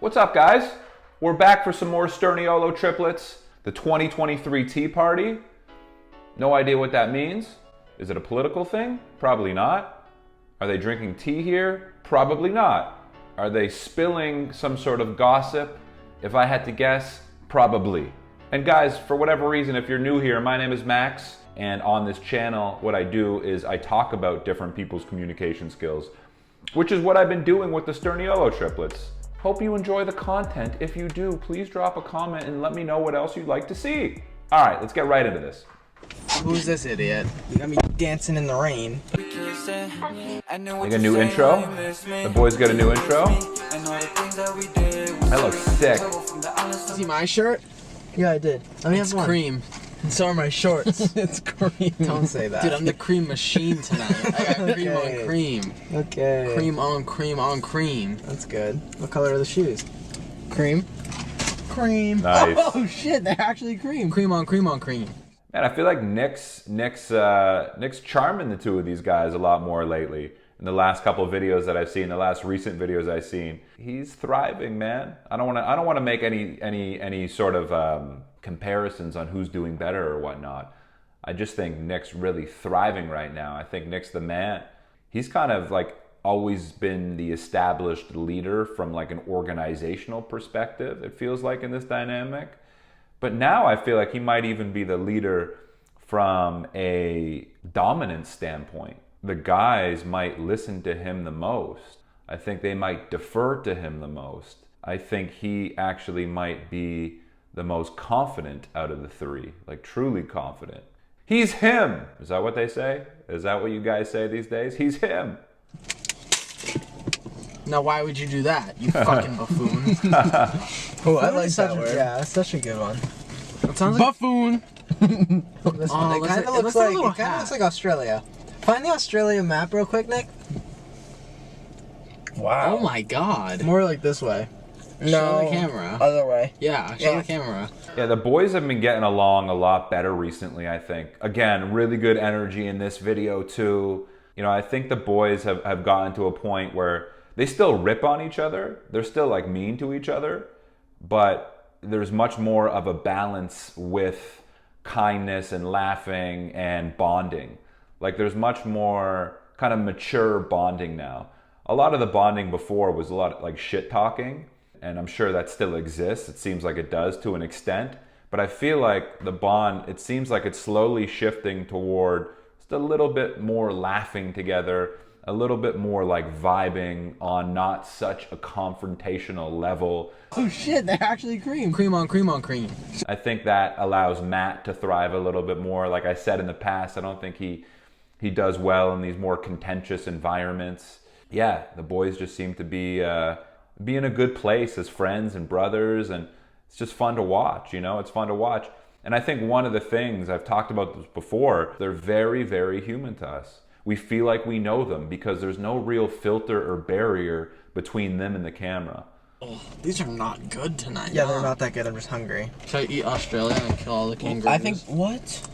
What's up, guys? We're back for some more Sturniolo triplets. The 2023 Tea Party. No idea what that means. Is it a political thing? Probably not. Are they drinking tea here? Probably not. Are they spilling some sort of gossip? If I had to guess, probably. And guys, for whatever reason, if you're new here, my name is Max, and on this channel, what I do is I talk about different people's communication skills, which is what I've been doing with the Sturniolo triplets. Hope you enjoy the content. If you do, please drop a comment and let me know what else you'd like to see. All right, let's get right into this. Who's this idiot? You got me dancing in the rain. They got a new intro. The boys got a new intro. That looks sick. See my shirt? Yeah, I did. It's cream. And so are my shorts. It's cream. Don't say that. Dude, I'm the cream machine tonight. I got cream on cream. Okay. Cream on cream on cream. That's good. What color are the shoes? Cream. Cream. Nice. Oh shit, they're actually cream. Cream on cream on cream. Man, I feel like Nick's charming the two of these guys a lot more lately. In the last couple of videos that I've seen, the last recent videos I've seen, he's thriving, man. I don't want to make any sort of comparisons on who's doing better or whatnot. I just think Nick's really thriving right now. I think Nick's the man. He's kind of like always been the established leader from like an organizational perspective, it feels like, in this dynamic. But now I feel like he might even be the leader from a dominance standpoint. The guys might listen to him the most. I think they might defer to him the most. I think he actually might be the most confident out of the three, like truly confident. He's him. Is that what they say? Is that what you guys say these days? He's him. Now, why would you do that, you fucking buffoon? Oh, I like that word. Yeah, that's such a good one. It sounds like buffoon. This one, it kind of looks like Australia. Find the Australia map real quick, Nick. Wow. Oh my god. More like this way. Show the camera. Other way. Yeah, show the camera. Yeah, the boys have been getting along a lot better recently, I think. Again, really good energy in this video too. You know, I think the boys have gotten to a point where they still rip on each other. They're still like mean to each other, but there's much more of a balance with kindness and laughing and bonding. Like there's much more kind of mature bonding now. A lot of the bonding before was a lot of like shit talking, and I'm sure that still exists. It seems like it does to an extent, but I feel like the bond, it seems like it's slowly shifting toward just a little bit more laughing together, a little bit more like vibing on not such a confrontational level. Oh shit, they're actually cream. Cream on cream on cream. I think that allows Matt to thrive a little bit more. Like I said in the past, I don't think he does well in these more contentious environments. Yeah, the boys just seem to be in a good place as friends and brothers, and it's just fun to watch, you know? It's fun to watch. And I think one of the things, I've talked about this before, they're very, very human to us. We feel like we know them because there's no real filter or barrier between them and the camera. Oh, these are not good tonight. Yeah, they're not that good. I'm just hungry. Should I eat Australia and kill all the kangaroos? I think, what?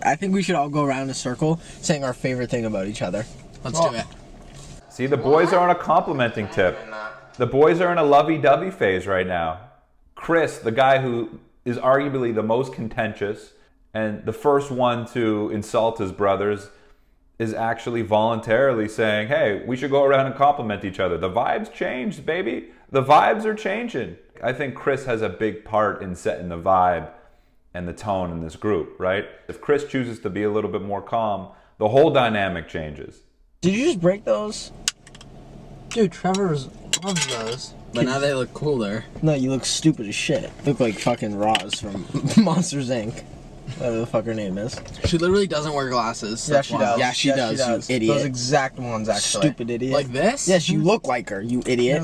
I think we should all go around in a circle saying our favorite thing about each other. Let's do it. See, the boys are on a complimenting tip. The boys are in a lovey-dovey phase right now. Chris, the guy who is arguably the most contentious and the first one to insult his brothers, is actually voluntarily saying, hey, we should go around and compliment each other. The vibes changed, baby. The vibes are changing. I think Chris has a big part in setting the vibe and the tone in this group, right? If Chris chooses to be a little bit more calm, the whole dynamic changes. Did you just break those? Dude, Trevor loves those. But now they look cooler. No, you look stupid as shit. You look like fucking Roz from Monsters, Inc. Whatever the fuck her name is. She literally doesn't wear glasses. Yeah, she does. Yeah, she does, you idiot. Those exact ones, actually. Stupid idiot. Like this? Yes, you look like her, you idiot.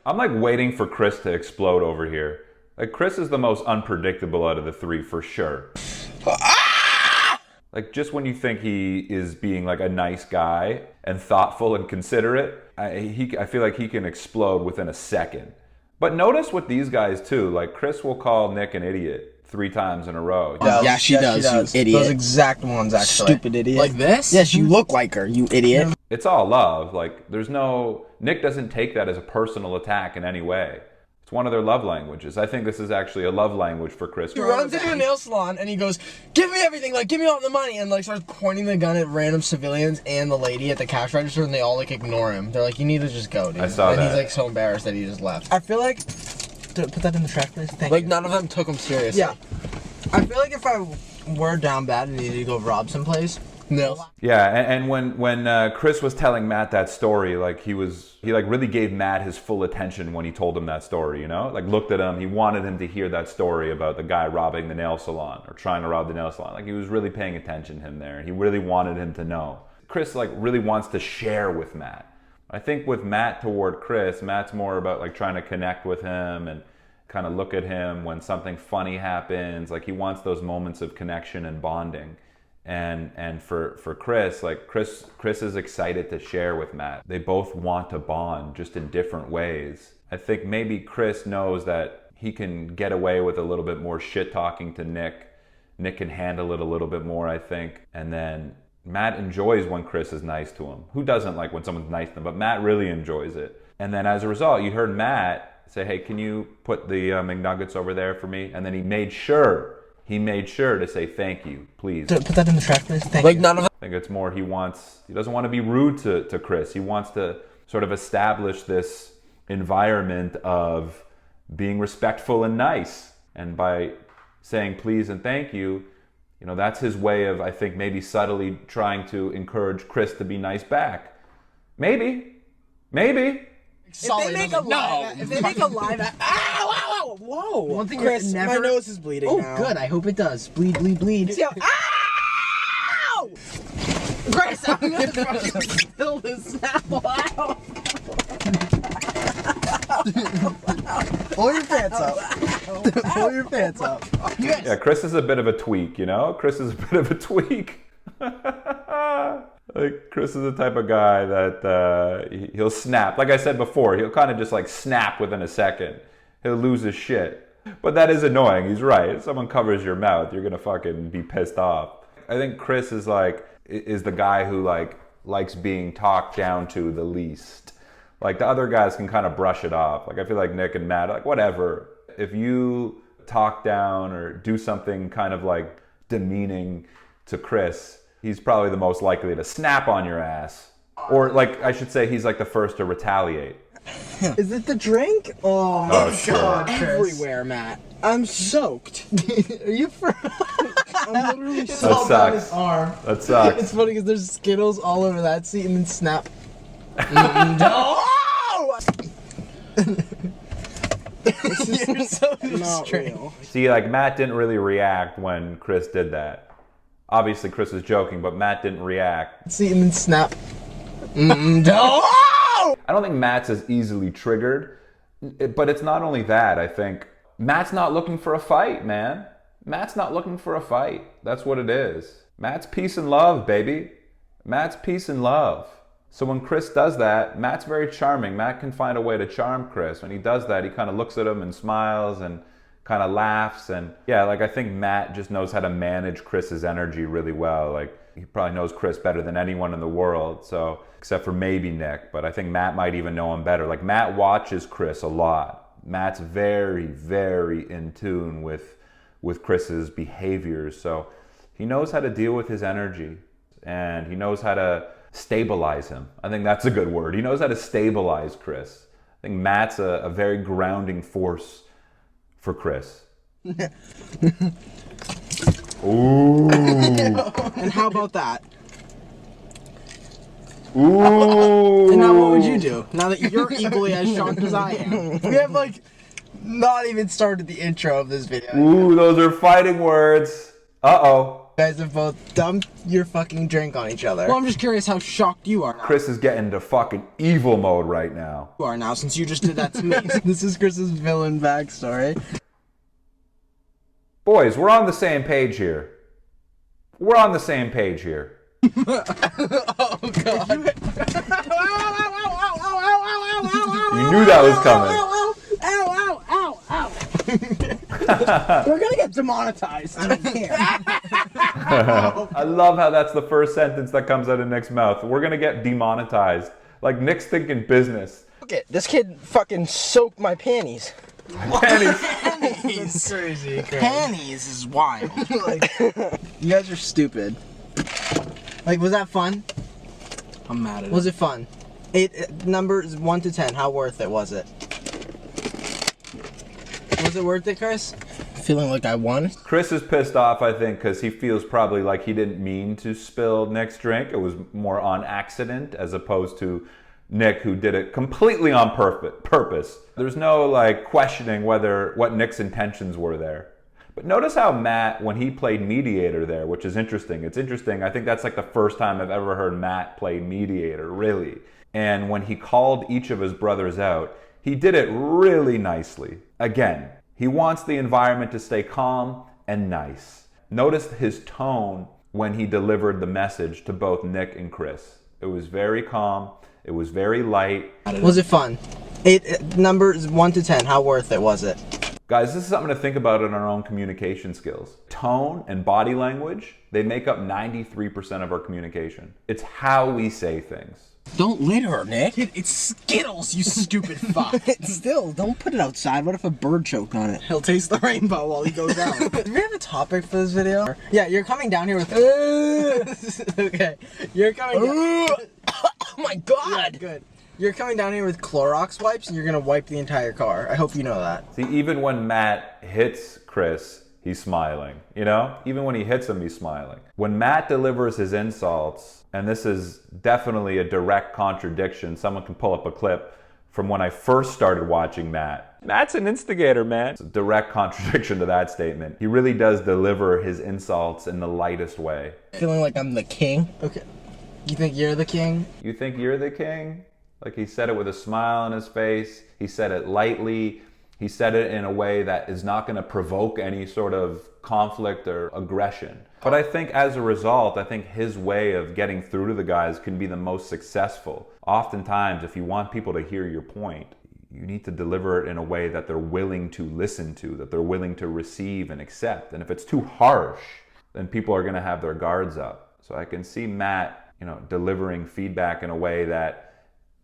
I'm like waiting for Chris to explode over here. Like Chris is the most unpredictable out of the three for sure. Like just when you think he is being like a nice guy and thoughtful and considerate, I feel like he can explode within a second. But notice with these guys too, like Chris will call Nick an idiot 3 times in a row. Yeah, she does, you idiot. Those exact ones, actually. Stupid idiot. Like this? Yes, you look like her, you idiot. It's all love. Like, Nick doesn't take that as a personal attack in any way. It's one of their love languages. I think this is actually a love language for Chris. He runs into a nail salon and he goes, "Give me everything, like, give me all the money," and like starts pointing the gun at random civilians and the lady at the cash register, and they all like ignore him. They're like, "You need to just go, dude." I saw and that. he's like so embarrassed that he just left. I feel like, put that in the track, please. Thank Like you. none of them took him seriously. Yeah. I feel like if I were down bad and needed to go rob someplace, No. Yeah, and when Chris was telling Matt that story, like he like really gave Matt his full attention when he told him that story, you know? Like looked at him, he wanted him to hear that story about the guy robbing the nail salon or trying to rob the nail salon. Like he was really paying attention to him there. He really wanted him to know. Chris like really wants to share with Matt. I think with Matt toward Chris, Matt's more about like trying to connect with him and kind of look at him when something funny happens. Like he wants those moments of connection and bonding. And for Chris, like Chris is excited to share with Matt. They both want to bond just in different ways. I think maybe Chris knows that he can get away with a little bit more shit talking to Nick. Nick can handle it a little bit more, I think. And then Matt enjoys when Chris is nice to him. Who doesn't like when someone's nice to them? But Matt really enjoys it. And then as a result, you heard Matt say, "Hey, can you put the McNuggets over there for me?" And then he made sure to say thank you, please. Put that in the track, please. Thank Like you. none of them. I think it's more he doesn't want to be rude to Chris. He wants to sort of establish this environment of being respectful and nice. And by saying please and thank you, you know, that's his way of, I think, maybe subtly trying to encourage Chris to be nice back. Maybe. If they make a live, ow, ow, ow, whoa! One thing, Chris, my nose is bleeding. Oh, now. good. I hope it does. Bleed, bleed, bleed. See how, ow! Chris, I'm gonna fucking spill this now. Ow! Pull your pants up. Pull your pants up. Yes. Yeah, Chris is a bit of a tweak, you know? Chris is a bit of a tweak. Like, Chris is the type of guy that he'll snap. Like I said before, he'll kind of just like snap within a second. He'll lose his shit. But that is annoying. He's right. If someone covers your mouth, you're going to fucking be pissed off. I think Chris is the guy who like likes being talked down to the least. Like the other guys can kind of brush it off. Like I feel like Nick and Matt are like, whatever. If you talk down or do something kind of like demeaning to Chris, he's probably the most likely to snap on your ass. Or like, I should say he's like the first to retaliate. Is it the drink? Oh my sure. God, Chris. Everywhere, Matt. I'm soaked. Are you for? I'm literally It's soaked. all down his arm. That sucks. It's funny because there's Skittles all over that seat and then snap. No! You're so strange. See, like Matt didn't really react when Chris did that. Obviously, Chris was joking, but Matt didn't react. Seat and then snap. No! I don't think Matt's as easily triggered, but it's not only that. I think Matt's not looking for a fight, man. Matt's not looking for a fight. That's what it is. Matt's peace and love, baby. Matt's peace and love. So when Chris does that, Matt's very charming. Matt can find a way to charm Chris. When he does that, he kind of looks at him and smiles and kind of laughs. And yeah, like I think Matt just knows how to manage Chris's energy really well. Like he probably knows Chris better than anyone in the world. So except for maybe Nick, but I think Matt might even know him better. Like Matt watches Chris a lot. Matt's very, very in tune with Chris's behaviors. So he knows how to deal with his energy and he knows how to stabilize him. I think that's a good word. He knows how to stabilize Chris. I think Matt's a very grounding force for Chris. Ooh. And how about that? Ooh. And now what would you do? Now that you're equally as shocked as I am. We have like not even started the intro of this video. Ooh, those are fighting words. Uh-oh. You guys have both dumped your fucking drink on each other. Well, I'm just curious how shocked you are now. Chris is getting into fucking evil mode right now. You are now since you just did that to me. This is Chris's villain backstory. Boys, we're on the same page here. We're on the same page here. Oh God. You knew that was coming. We're gonna get demonetized. I don't care. I love how that's the first sentence that comes out of Nick's mouth. We're gonna get demonetized. Like, Nick's thinking business. Look at this kid fucking soaked my panties. Panties. That's crazy. Panties is wild. Like, you guys are stupid. Like, was that fun? I'm mad at Was it fun? Numbers 1 to 10. How worth it was it? Was it worth it, Chris? Feeling like I won. Chris is pissed off, I think, because he feels probably like he didn't mean to spill Nick's drink. It was more on accident as opposed to Nick, who did it completely on purpose. There's no like questioning what Nick's intentions were there. But notice how Matt, when he played mediator there, which is interesting. It's interesting. I think that's like the first time I've ever heard Matt play mediator, really. And when he called each of his brothers out, he did it really nicely. Again, he wants the environment to stay calm and nice. Notice his tone when he delivered the message to both Nick and Chris. It was very calm. It was very light. Was it fun? Numbers 1 to 10. How worth it was it? Guys, this is something to think about in our own communication skills. Tone and body language, they make up 93% of our communication. It's how we say things. Don't litter, Nick. It's Skittles, you stupid fuck. Still, don't put it outside. What if a bird choked on it? He'll taste the rainbow while he goes out. Do we have a topic for this video? Yeah, you're coming down here with. Okay, you're coming. Oh my god! Yeah, good. You're coming down here with Clorox wipes, and you're gonna wipe the entire car. I hope you know that. See, even when Matt hits Chris, he's smiling, you know? Even when he hits him, he's smiling. When Matt delivers his insults, and this is definitely a direct contradiction, someone can pull up a clip from when I first started watching Matt. Matt's an instigator, man. It's a direct contradiction to that statement. He really does deliver his insults in the lightest way. Feeling like I'm the king. Okay. You think you're the king? You think you're the king? Like, he said it with a smile on his face. He said it lightly. He said it in a way that is not going to provoke any sort of conflict or aggression. But I think as a result, I think his way of getting through to the guys can be the most successful. Oftentimes, if you want people to hear your point, you need to deliver it in a way that they're willing to listen to, that they're willing to receive and accept. And if it's too harsh, then people are going to have their guards up. So I can see Matt, delivering feedback in a way that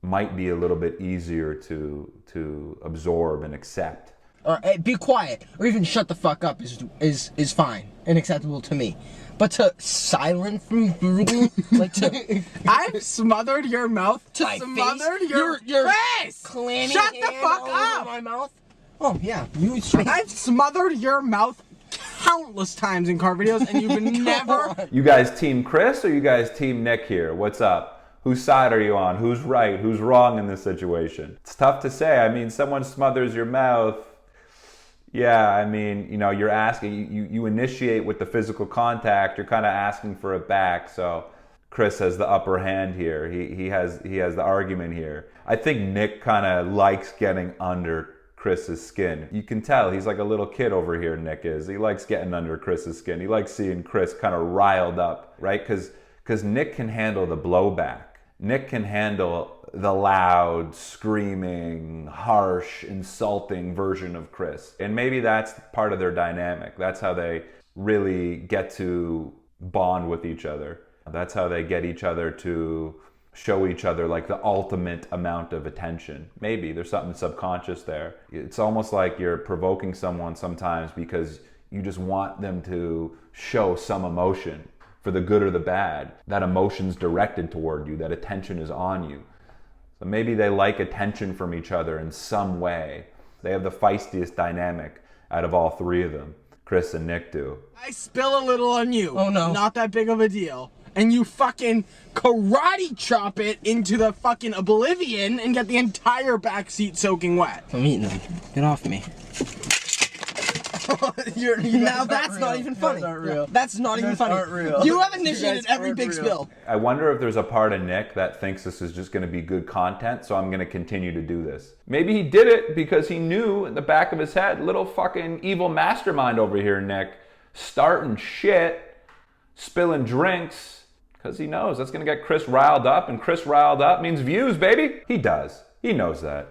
might be a little bit easier to absorb and accept. Or hey, be quiet, or even shut the fuck up is fine and acceptable to me. But to silence from like to I've smothered your mouth. my Smothered face, your face, clammy Shut the hand fuck all up! over my mouth. Oh yeah, you. I've smothered your mouth countless times in car videos, and you've never. You guys team Chris or you guys team Nick here? What's up? Whose side are you on? Who's right? Who's wrong in this situation? It's tough to say. I mean, someone smothers your mouth. Yeah, I mean, you're asking, you initiate with the physical contact, you're kind of asking for it back. So Chris has the upper hand here. He has the argument here. I think Nick kind of likes getting under Chris's skin. You can tell he's like a little kid over here, Nick is. He likes getting under Chris's skin. He likes seeing Chris kind of riled up, right? Because Nick can handle the blowback. Nick can handle the loud, screaming, harsh, insulting version of Chris. And maybe that's part of their dynamic. That's how they really get to bond with each other. That's how they get each other to show each other like the ultimate amount of attention. Maybe there's something subconscious there. It's almost like you're provoking someone sometimes because you just want them to show some emotion. For the good or the bad, that emotion's directed toward you, that attention is on you. So maybe they like attention from each other in some way. They have the feistiest dynamic out of all three of them. Chris and Nick do. I spill a little on you. Oh no. Not that big of a deal. And you fucking karate chop it into the fucking oblivion and get the entire back seat soaking wet. I'm eating them. Get off me. Now that's not even funny. That's not even funny. You have initiated every big spill. I wonder if there's a part of Nick that thinks this is just going to be good content, so I'm going to continue to do this. Maybe he did it because he knew in the back of his head, little fucking evil mastermind over here, Nick, starting shit, spilling drinks, because he knows that's going to get Chris riled up, and Chris riled up means views, baby. He does. He knows that.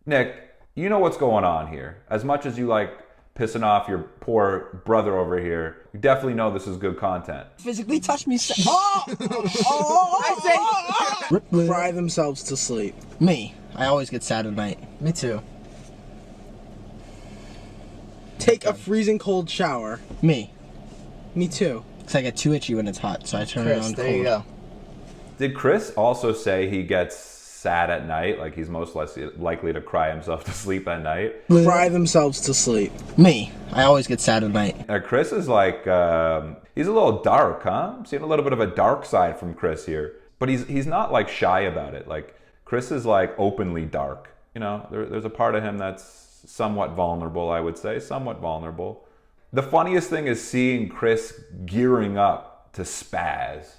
Nick, you know what's going on here. As much as you like pissing off your poor brother over here, you definitely know this is good content. Physically touch me. I say, cry themselves to sleep. Me. I always get sad at night. Me too. Take a freezing cold shower. Me. Me too. Because I get too itchy when it's hot, so I turn it Chris, on there cold. you go. Did Chris also say he gets sad at night? Like he's most likely to cry himself to sleep at night? Cry themselves to sleep. Me. I always get sad at night. Chris is like, he's a little dark, huh? I'm seeing a little bit of a dark side from Chris here. But he's not like shy about it. Like Chris is like openly dark. You know, there's a part of him that's somewhat vulnerable, I would say. Somewhat vulnerable. The funniest thing is seeing Chris gearing up to spaz.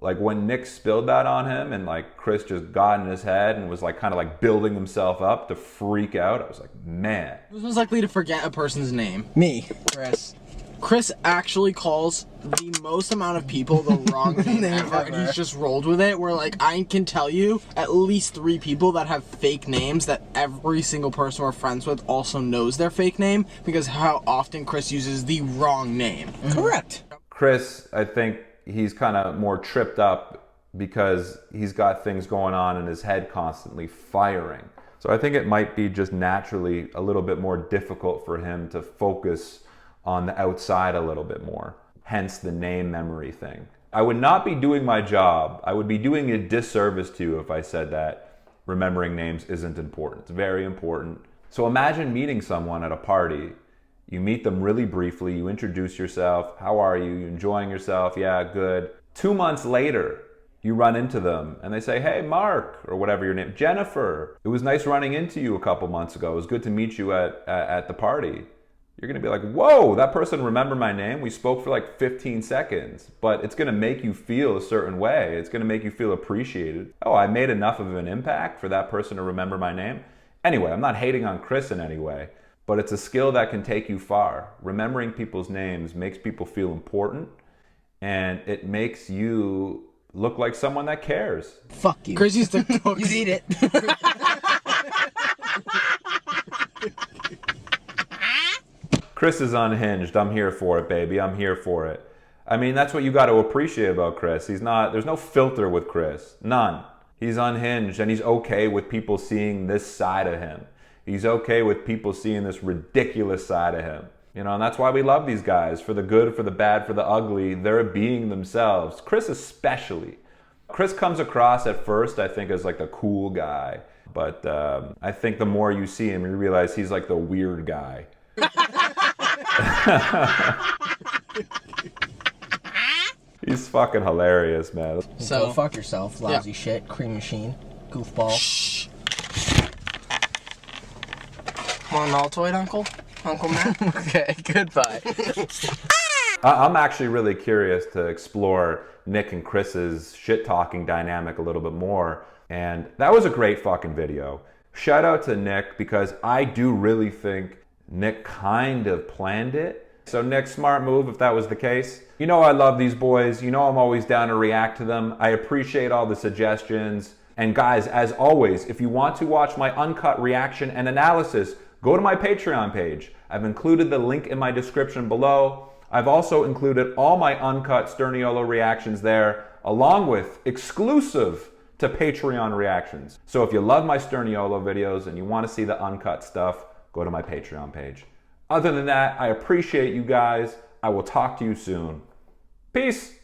Like when Nick spilled that on him and like Chris just got in his head and was like kind of like building himself up to freak out, I was like, man. Who's most likely to forget a person's name? Me. Chris. Chris actually calls the most amount of people the wrong name ever, and he's just rolled with it, where like I can tell you at least 3 people that have fake names that every single person we're friends with also knows their fake name, because how often Chris uses the wrong name. Correct. Chris, I think he's kind of more tripped up because he's got things going on in his head constantly firing. So I think it might be just naturally a little bit more difficult for him to focus on the outside a little bit more. Hence the name memory thing. I would not be doing my job. I would be doing a disservice to you if I said that remembering names isn't important. It's very important. So imagine meeting someone at a party. You meet them really briefly, you introduce yourself. How are you? You enjoying yourself? Yeah, good. 2 months later, you run into them and they say, hey, Mark, or whatever your name, Jennifer. It was nice running into you a couple months ago. It was good to meet you at the party. You're gonna be like, whoa, that person remembered my name. We spoke for like 15 seconds, but it's gonna make you feel a certain way. It's gonna make you feel appreciated. Oh, I made enough of an impact for that person to remember my name. Anyway, I'm not hating on Chris in any way, but it's a skill that can take you far. Remembering people's names makes people feel important, and it makes you look like someone that cares. Fuck you. Chris used to cook. You eat it. Chris is unhinged. I'm here for it, baby. I'm here for it. I mean, that's what you got to appreciate about Chris. There's no filter with Chris. None. He's unhinged, and he's okay with people seeing this side of him. He's okay with people seeing this ridiculous side of him. You know, and that's why we love these guys. For the good, for the bad, for the ugly, they're being themselves. Chris especially. Chris comes across at first, I think, as like the cool guy. But I think the more you see him, you realize he's like the weird guy. He's fucking hilarious, man. So go fuck yourself, lousy shit, cream machine, goofball. Shh. Want an Altoid, Uncle? Uncle Matt? Okay, goodbye. I'm actually really curious to explore Nick and Chris's shit-talking dynamic a little bit more. And that was a great fucking video. Shout out to Nick, because I do really think Nick kind of planned it. So Nick, smart move if that was the case. You know I love these boys. You know I'm always down to react to them. I appreciate all the suggestions. And guys, as always, if you want to watch my uncut reaction and analysis, go to my Patreon page. I've included the link in my description below. I've also included all my uncut Sturniolo reactions there, along with exclusive to Patreon reactions. So if you love my Sturniolo videos and you want to see the uncut stuff, go to my Patreon page. Other than that, I appreciate you guys. I will talk to you soon. Peace.